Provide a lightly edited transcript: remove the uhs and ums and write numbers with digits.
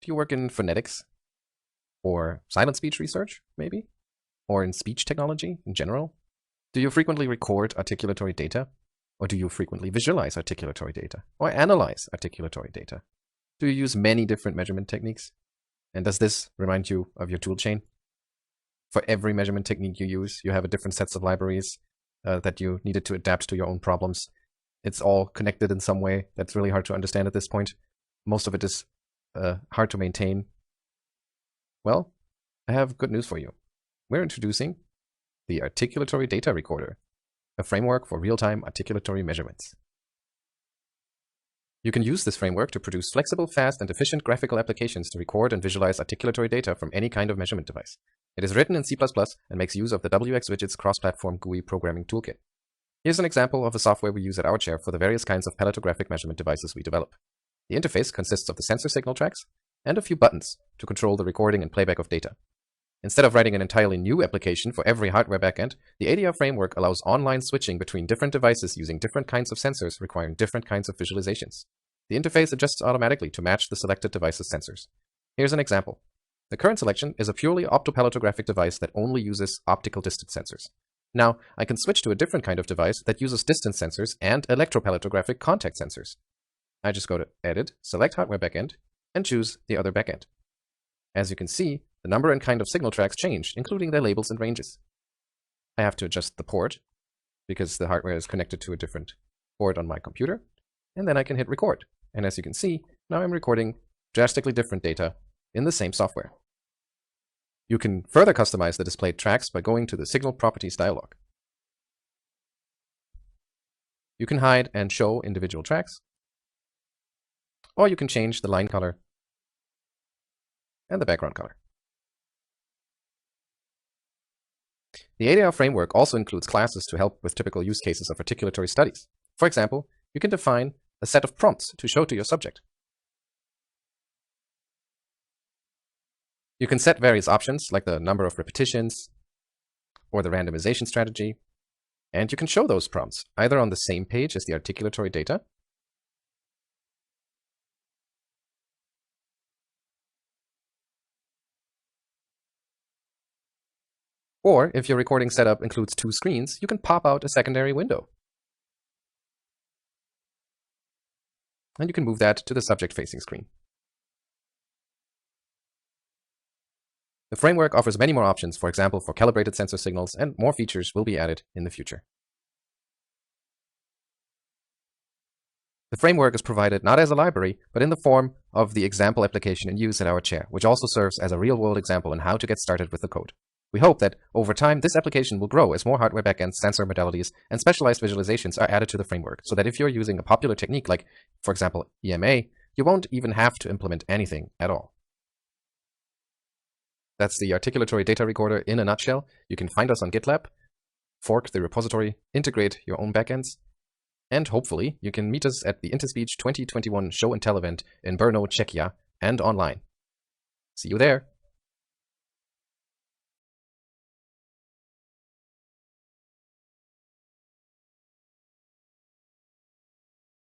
Do you work in phonetics? Or silent speech research, maybe? Or in speech technology in general? Do you frequently record articulatory data? Or do you frequently visualize articulatory data? Or analyze articulatory data? Do you use many different measurement techniques? And does this remind you of your tool chain? For every measurement technique you use, you have a different sets of libraries that you needed to adapt to your own problems. It's all connected in some way that's really hard to understand at this point. Most of it is hard to maintain. Well, I have good news for you. We're introducing the Articulatory Data Recorder, a framework for real-time articulatory measurements. You can use this framework to produce flexible, fast, and efficient graphical applications to record and visualize articulatory data from any kind of measurement device. It is written in C++ and makes use of the WXWidget's cross-platform GUI programming toolkit. Here's an example of the software we use at our chair for the various kinds of palatographic measurement devices we develop. The interface consists of the sensor signal tracks and a few buttons to control the recording and playback of data. Instead of writing an entirely new application for every hardware backend, the ADR framework allows online switching between different devices using different kinds of sensors requiring different kinds of visualizations. The interface adjusts automatically to match the selected device's sensors. Here's an example. The current selection is a purely optopalatographic device that only uses optical distance sensors. Now, I can switch to a different kind of device that uses distance sensors and electropalatographic contact sensors. I just go to Edit, select Hardware Backend, and choose the other backend. As you can see, the number and kind of signal tracks changed, including their labels and ranges. I have to adjust the port, because the hardware is connected to a different port on my computer, and then I can hit record. And as you can see, now I'm recording drastically different data in the same software. You can further customize the displayed tracks by going to the Signal Properties dialog. You can hide and show individual tracks, or you can change the line color and the background color. The ADR framework also includes classes to help with typical use cases of articulatory studies. For example, you can define a set of prompts to show to your subject. You can set various options like the number of repetitions or the randomization strategy, and you can show those prompts either on the same page as the articulatory data, or if your recording setup includes two screens, you can pop out a secondary window. And you can move that to the subject-facing screen. The framework offers many more options, for example, for calibrated sensor signals, and more features will be added in the future. The framework is provided not as a library, but in the form of the example application in use at our chair, which also serves as a real-world example on how to get started with the code. We hope that over time, this application will grow as more hardware backends, sensor modalities, and specialized visualizations are added to the framework, so that if you're using a popular technique like, for example, EMA, you won't even have to implement anything at all. That's the Articulatory Data Recorder in a nutshell. You can find us on GitLab, fork the repository, integrate your own backends, and hopefully you can meet us at the Interspeech 2021 Show and Tell event in Brno, Czechia, and online. See you there!